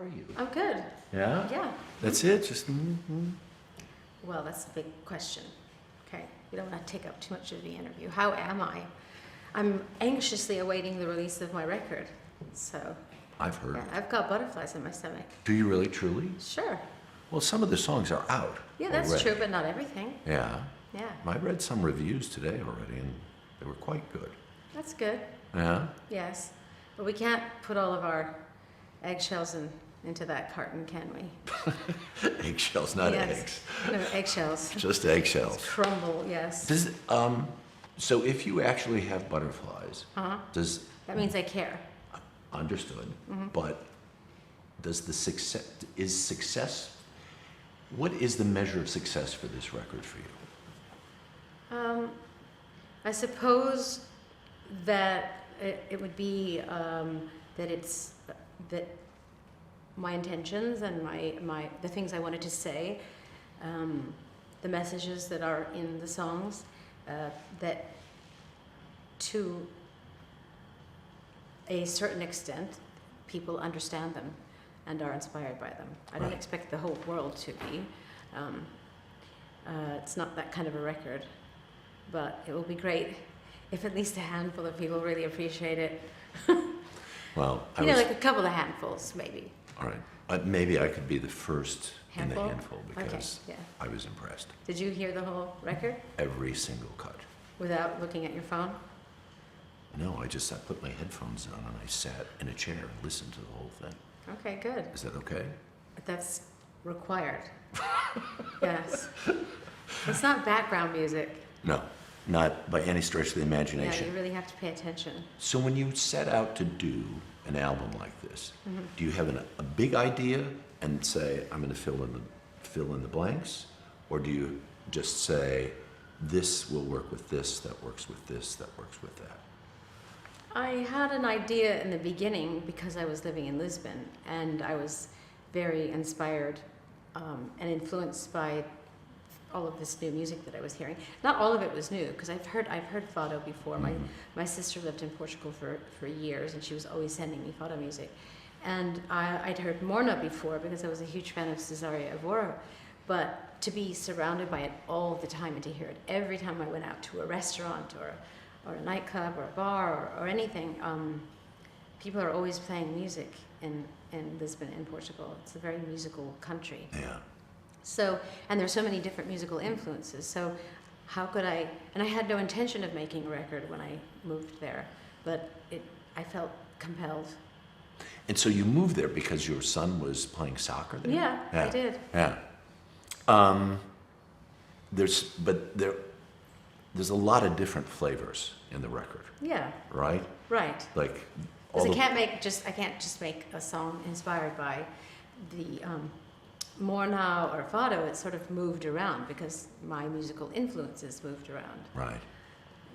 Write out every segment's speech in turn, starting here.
are you? I'm good. Yeah? Yeah. That's it? Just mm-hmm. Well, that's the big question. Okay, we don't want to take up too much of the interview. How am I? I'm anxiously awaiting the release of my record. So, I've heard. yeah, I've got butterflies in my stomach. Do you really, truly? Sure. Well, some of the songs are out. Yeah, that's already. true, but not everything. Yeah. Yeah. I read some reviews today already, and they were quite good. That's good. Yeah? Yes. But we can't put all of our eggshells into that carton, can we? Eggshells, not Yes. eggs. No, eggshells. Just eggshells. Crumble, yes. Does, so if you actually have butterflies, does... That means I care. Understood. But does the success, what is the measure of success for this record for you? I suppose that it would be that my intentions and the things I wanted to say, the messages that are in the songs, that to a certain extent people understand them and are inspired by them. I don't expect the whole world to be. It's not that kind of a record, but it will be great if at least a handful of people really appreciate it. Well, like a couple of handfuls, maybe. All right. Maybe I could be the first in the handful because Okay, yeah. I was impressed. Did you hear the whole record Every single cut. without looking at your phone? No, I put my headphones on and I sat in a chair and listened to the whole thing. Okay, good. Is that okay? That's required. Yes. It's not background music. No, not by any stretch of the Yeah, imagination. you really have to pay attention. So when you set out to do an album like this, do you have a big idea and say, I'm going to fill in the blanks? Or do you just say, this will work with this, that works with this, that works with that? I had an idea in the beginning because I was living in Lisbon, and I was very inspired and influenced by all of this new music that I was hearing. Not all of it was new, because I've heard Fado before. My sister lived in Portugal for years, and she was always sending me Fado music. And I'd heard Morna before because I was a huge fan of Cesaria Evora, but to be surrounded by it all the time and to hear it every time I went out to a restaurant or a nightclub or a bar or anything, people are always playing music in Lisbon, in Portugal. It's a very musical country. Yeah. So, and there's so many different musical influences. So how could I, and I had no intention of making a record when I moved there, but I felt compelled. And so you moved there because your son was playing soccer there? Yeah, I did. Yeah. There's a lot of different flavors in the record, Yeah, right? right. Like Because I can't just make a song inspired by the Morna or Fado. It sort of moved around because my musical influences moved around. Right.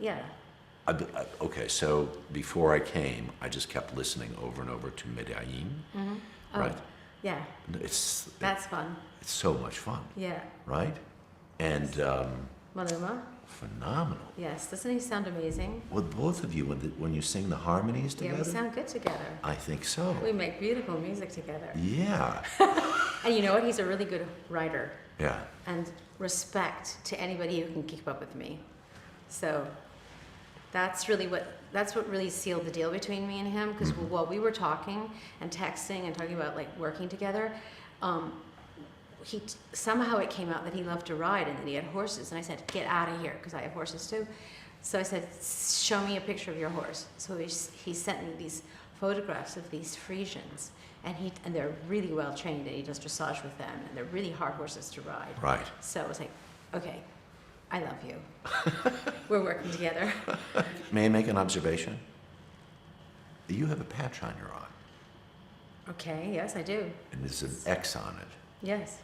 Yeah. Okay, so before I came, I just kept listening over and over to Medellin, right? Oh, yeah. That's fun. It's so much fun, Yeah. right? And Maluma. phenomenal. Yes. Doesn't he sound amazing? Well, both of you, when you sing the harmonies together, Yeah, we sound good together. I think so. We make beautiful music together. Yeah. And you know what? He's a really good writer. Yeah. And respect to anybody who can keep up with me. So that's what really sealed the deal between me and him. Because while we were talking and texting and talking about like working together, somehow it came out that he loved to ride and that he had horses. And I said, get out of here, because I have horses too. So I said, show me a picture of your horse. So he sent me these photographs of these Frisians, and they're really well trained, and he does dressage with them, and they're really hard horses to ride. Right. So I was like, okay, I love you. We're working together. May I make an observation? You have a patch on your arm, Okay, yes, I do. and there's an X on it. Yes,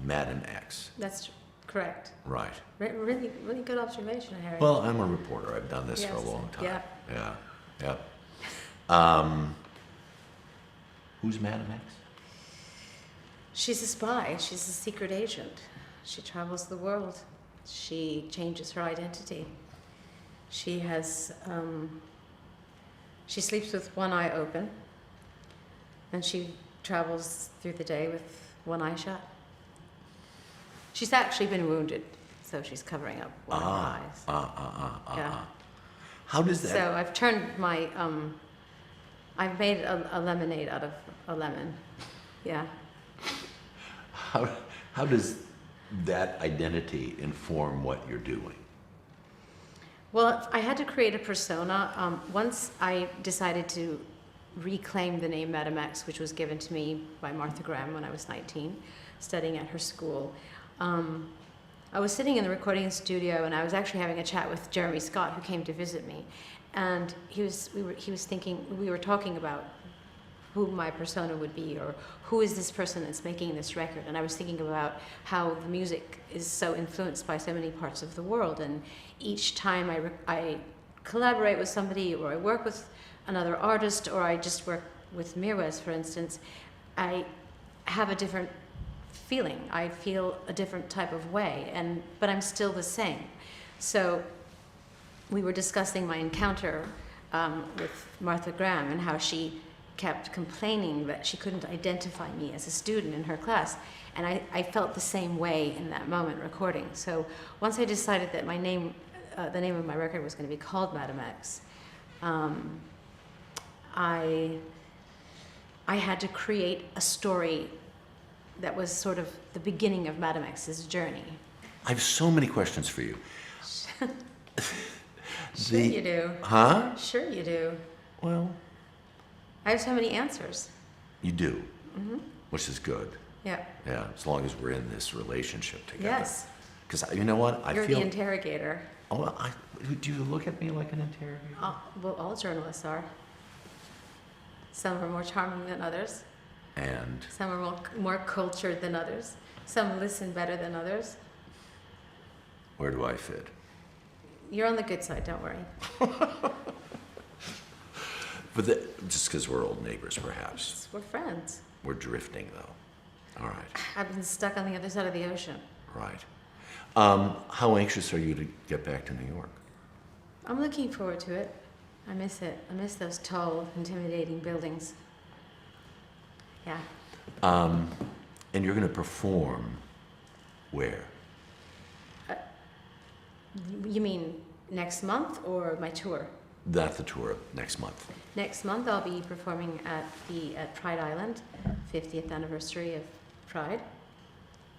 Madam X. that's correct. Right. Really, really good observation, Harry. Well, I'm a reporter. I've done this for a Yes. long time. Yeah. Yeah. Who's Madam X? She's a spy. She's a secret agent. She travels the world. She changes her identity. She sleeps with one eye open, and she travels through the day with one eye shut. She's actually been wounded, so she's covering up one of her eyes. Yeah. How does that? So I've turned my, I've made a lemonade out of a lemon. Yeah. How does that identity inform what you're doing? Well, I had to create a persona. Once I decided to reclaim the name Madame X, which was given to me by Martha Graham when I was 19, studying at her school. I was sitting in the recording studio, and I was actually having a chat with Jeremy Scott, who came to visit me, and he was thinking, we were talking about who my persona would be, or who is this person that's making this record. And I was thinking about how the music is so influenced by so many parts of the world, and each time I collaborate with somebody, or I work with another artist, or I just work with Mirwais, for instance, I have a different feeling. I feel a different type of way, but I'm still the same. So we were discussing my encounter with Martha Graham, and how she kept complaining that she couldn't identify me as a student in her class. And I felt the same way in that moment recording. So once I decided that my name, the name of my record was going to be called Madame X, I had to create a story that was sort of the beginning of Madame X's journey. I have so many questions for you. Sure you do. Huh? Sure you do. Well, I have so many answers. you do, which is good. Yeah. Yeah, as long as we're in this relationship together. Yes. Because you know what? You're the interrogator. Oh, do you look at me like an interrogator? Well, all journalists are. Some are more charming than others. And Some are more cultured than others. Some listen better than others. where do I fit? You're on the good side, don't worry. But just because we're old neighbors, perhaps. We're friends. We're drifting, though. All right. I've been stuck on the other side of the ocean. Right. How anxious are you to get back to New York? I'm looking forward to it. I miss it. I miss those tall, intimidating buildings. Yeah. And you're going to perform where? You mean next month or my tour? That's the tour next month. Next month I'll be performing at Pride Island, 50th anniversary of Pride.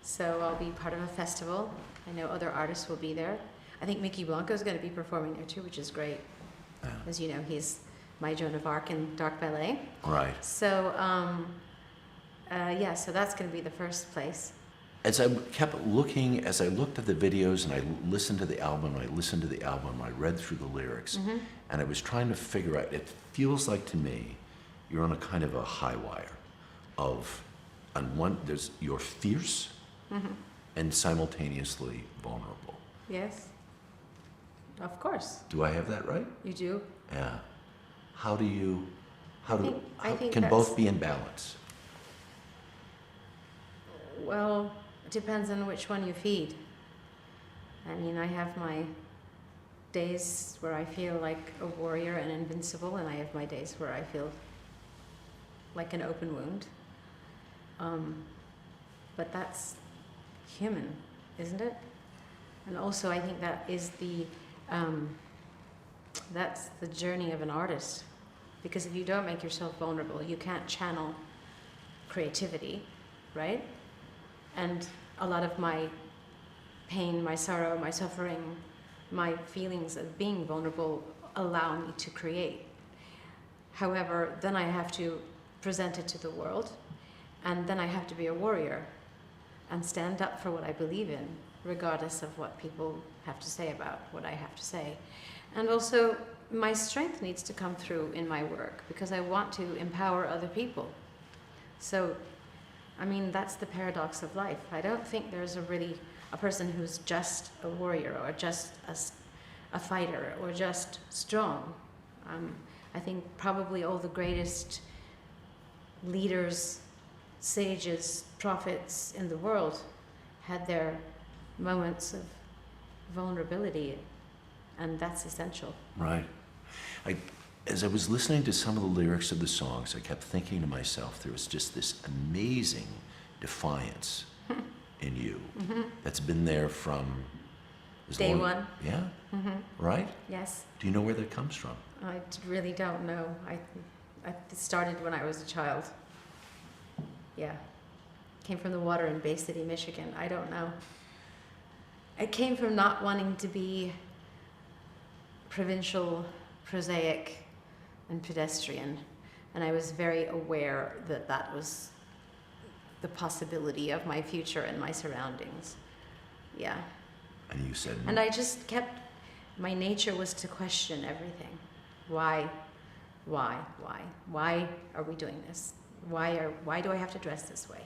So I'll be part of a festival. I know other artists will be there. I think Mickey Blanco is going to be performing there too, which is great. Yeah. As you know, he's my Joan of Arc in Dark Ballet. Right. So, yeah, so that's going to be the first place. As I kept looking, as I looked at the videos and I listened to the album, I read through the lyrics, and I was trying to figure out, it feels like to me, you're on a kind of a high wire of, on one, you're fierce and simultaneously vulnerable. Yes. Of course. Do I have that right? You do. Yeah. How I think can that's- both be in balance? Well, it depends on which one you feed. I mean, I have my days where I feel like a warrior and invincible, and I have my days where I feel like an open wound. But that's human, isn't it? And also, I think that is that's the journey of an artist. Because if you don't make yourself vulnerable, you can't channel creativity, right? And a lot of my pain, my sorrow, my suffering, my feelings of being vulnerable allow me to create. However, then I have to present it to the world, and then I have to be a warrior and stand up for what I believe in, regardless of what people have to say about what I have to say. And also, my strength needs to come through in my work, because I want to empower other people. So, I mean, that's the paradox of life. I don't think there's a person who's just a warrior, or just a fighter, or just strong. I think probably all the greatest leaders, sages, prophets in the world had their moments of vulnerability, and that's essential. Right. as I was listening to some of the lyrics of the songs, I kept thinking to myself, there was just this amazing defiance in you that's been there from as Day long- one. Yeah, right? Yes. Do you know where that comes from? I really don't know. It started when I was a child. Yeah. Came from the water in Bay City, Michigan. I don't know. It came from not wanting to be provincial, prosaic, and pedestrian. And I was very aware that that was the possibility of my future and my surroundings. Yeah. And you said, And I just kept, my nature was to question everything. Why? Why are we doing this? Why do I have to dress this way?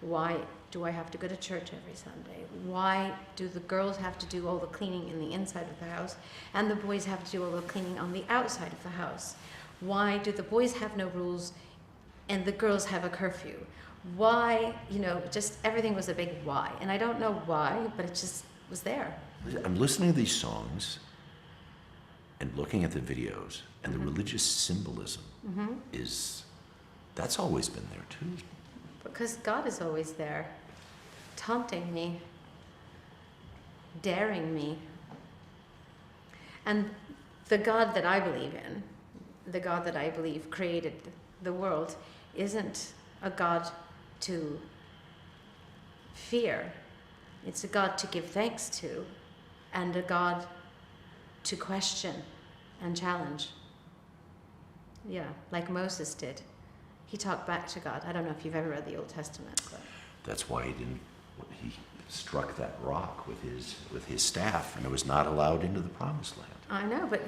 Why do I have to go to church every Sunday? Why do the girls have to do all the cleaning in the inside of the house and the boys have to do all the cleaning on the outside of the house? Why do the boys have no rules and the girls have a curfew? Why, just everything was a big why. And I don't know why, but it just was there. I'm listening to these songs and looking at the videos, and the religious symbolism that's always been there too. Because God is always there, taunting me, daring me. And the God that I believe in, the God that I believe created the world, isn't a God to fear. It's a God to give thanks to, and a God to question and challenge. Yeah, like Moses did. He talked back to God. I don't know if you've ever read the Old Testament. But That's why he struck that rock with his staff, and it was not allowed into the promised land. I know, but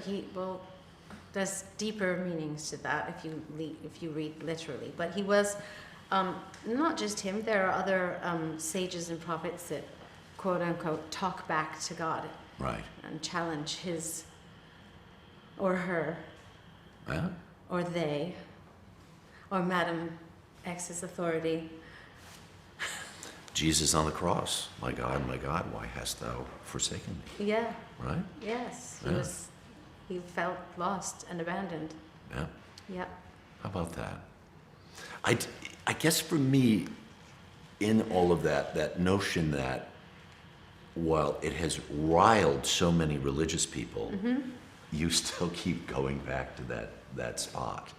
there's deeper meanings to that if you read literally. But he was, not just him, there are other sages and prophets that, quote unquote, talk back to God. Right. And challenge his or her Yeah. or they or Madam X's authority. Jesus on the cross, my God, why hast thou forsaken me? Yeah, Right? yes. Yeah. He felt lost and abandoned. Yeah. Yeah. How about that? I guess for me, in all of that notion that while it has riled so many religious people, you still keep going back to that spot.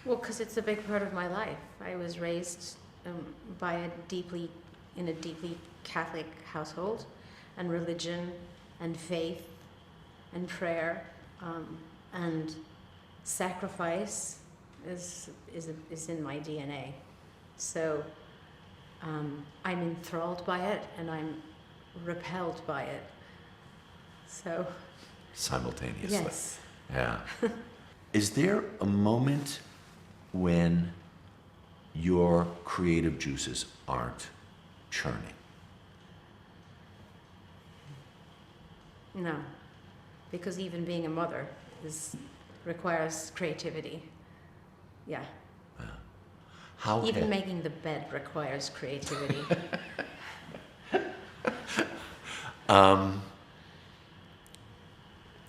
Well, because it's a big part of my life. I was raised in a deeply Catholic household, and religion and faith and prayer and sacrifice is in my DNA. So I'm enthralled by it and I'm repelled by it. So Simultaneously. yes. Yeah. Is there a moment when your creative juices aren't churning? No, because even being a mother requires creativity. Yeah. How Even ha- making the bed requires creativity.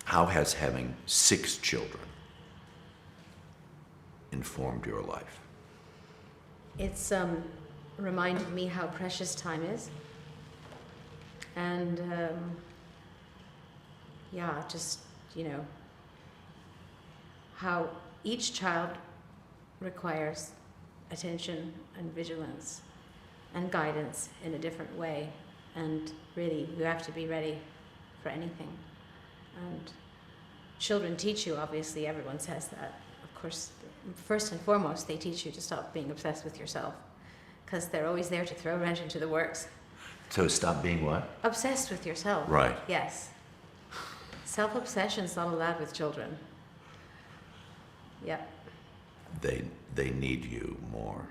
How has having 6 children informed your life? It's reminded me how precious time is. And how each child requires attention and vigilance and guidance in a different way. And really, you have to be ready for anything. And children teach you, obviously, everyone says that. Of course, first and foremost, they teach you to stop being obsessed with yourself, because they're always there to throw a wrench into the works. So stop being what? Obsessed with yourself. Right. Yes. Self-obsession's not allowed with children. Yep. They need you more.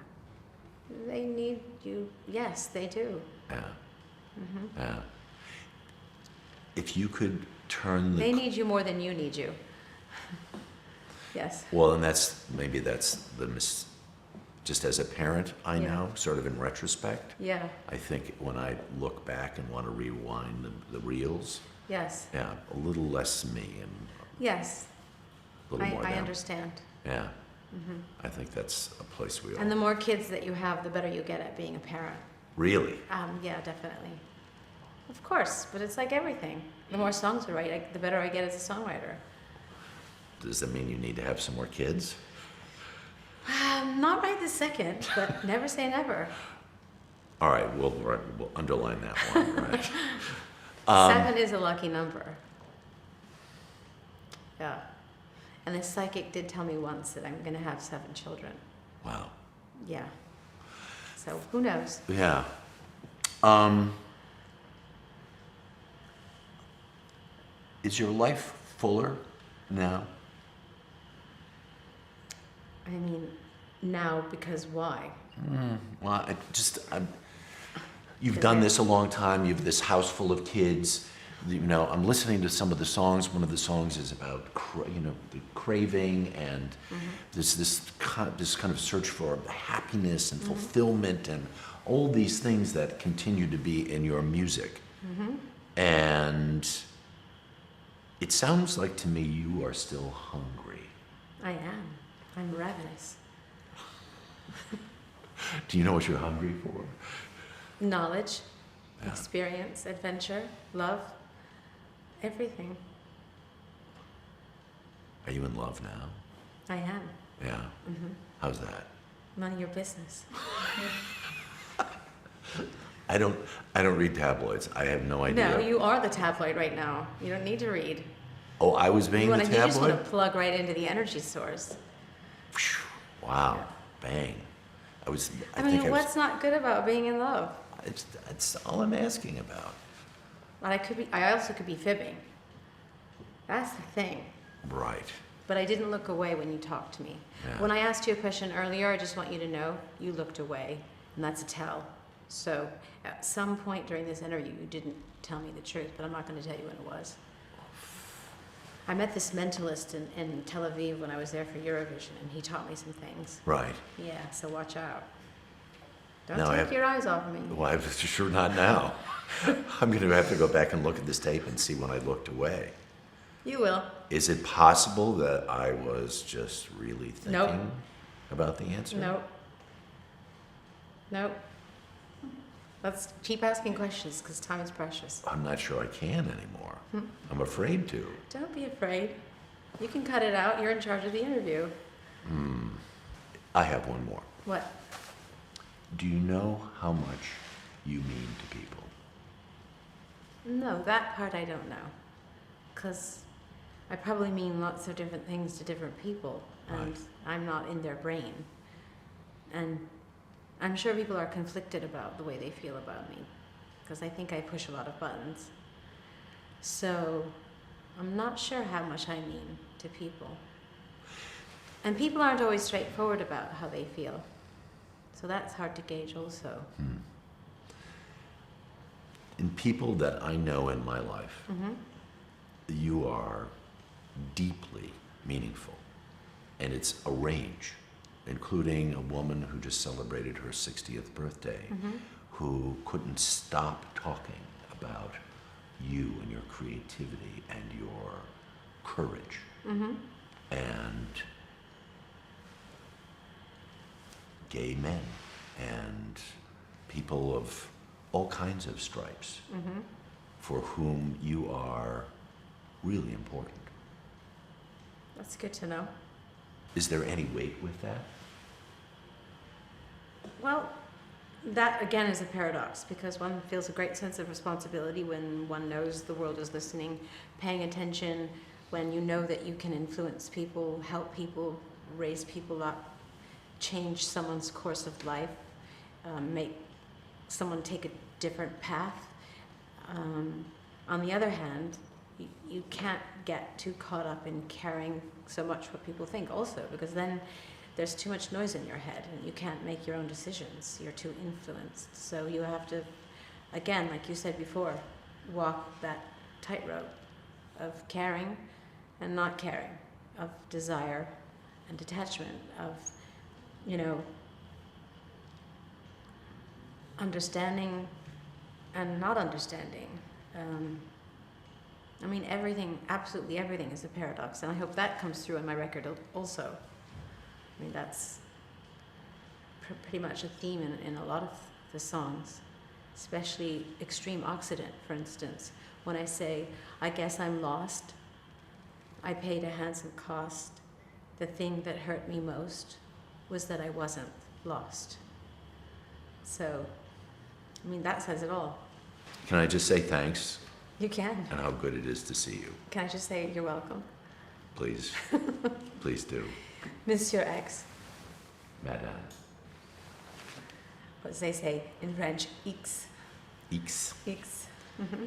They need you. Yes, they do. Yeah. Yeah. If you could turn the... They need you more than you need you. Yes. Well, and that's just as a parent, I Yeah. know, sort of in retrospect, Yeah. I think when I look back and want to rewind the reels, Yes. yeah, a little less me and Yes. a A little more I them. understand. Yeah. I think that's a place we all... And the more kids that you have, the better you get at being a parent. Really? Yeah, definitely. Of course, but it's like everything. The more songs I write, the better I get as a songwriter. Does that mean you need to have some more kids? Not right this second, but never say never. All right, we'll underline that one, right? 7 is a lucky number. Yeah. And the psychic did tell me once that I'm going to have 7 children. Wow. Yeah. So who knows? Yeah. Is your life fuller now? I mean, now because why? Well, you've done this a long time. You have this house full of kids. You know, I'm listening to some of the songs. One of the songs is about, the craving and this kind of search for happiness and fulfillment and all these things that continue to be in your music. And it sounds like to me you are still hungry. I am. I'm ravenous. Do you know what you're hungry for? Knowledge, Yeah. experience, adventure, love, everything. Are you in love now? I am. Yeah. How's that? None of your business. I don't read tabloids. I have no idea. No, you are the tabloid right now. You don't need to read. Oh, I was being the You just want tabloid? to plug right into the energy source. Wow. Bang. I mean, what's not good about being in love? It's all I'm asking about. But I also could be fibbing. That's the thing. Right. But I didn't look away when you talked to me. Yeah. When I asked you a question earlier, I just want you to know you looked away, and that's a tell. So at some point during this interview, you didn't tell me the truth, but I'm not going to tell you when it was. I met this mentalist in Tel Aviv when I was there for Eurovision, and he taught me some things. Right. Yeah, so watch out. Don't Now take your eyes off of me. Well, I'm sure not now. I'm going to have to go back and look at this tape and see when I looked away. You will. Is it possible that I was just really thinking Nope. about the answer? Nope. Nope. Let's keep asking questions because time is precious. I'm not sure I can anymore. I'm afraid to. Don't be afraid. You can cut it out. You're in charge of the interview. I have one more. What? Do you know how much you mean to people? No, that part I don't know. Because I probably mean lots of different things to different people. And Right. I'm not in their brain. And I'm sure people are conflicted about the way they feel about me. Because I think I push a lot of buttons. So I'm not sure how much I mean to people. And people aren't always straightforward about how they feel. So that's hard to gauge also. In people that I know in my life, you are deeply meaningful. And it's a range, including a woman who just celebrated her 60th birthday, who couldn't stop talking about you and your creativity and your courage. And gay men and people of all kinds of stripes for whom you are really important. That's good to know. Is there any weight with that? Well, that again is a paradox because one feels a great sense of responsibility when one knows the world is listening, paying attention, when you know that you can influence people, help people, raise people up, change someone's course of life, make someone take a different path. On the other hand, you can't get too caught up in caring so much what people think also, because then there's too much noise in your head and you can't make your own decisions. You're too influenced. So you have to, again, like you said before, walk that tightrope of caring and not caring, of desire and detachment, of, understanding and not understanding. I mean, everything, absolutely everything is a paradox, and I hope that comes through in my record also. I mean, that's pretty much a theme in a lot of the songs, especially Extreme Occident, for instance. When I say, I guess I'm lost, I paid a handsome cost. The thing that hurt me most was that I wasn't lost. So, I mean, that says it all. Can I just say thanks You can. and how good it is to see you? Can I just say you're welcome? Please, please do. Monsieur X. Madonna. What they say in French, X. X. X. Mm-hmm.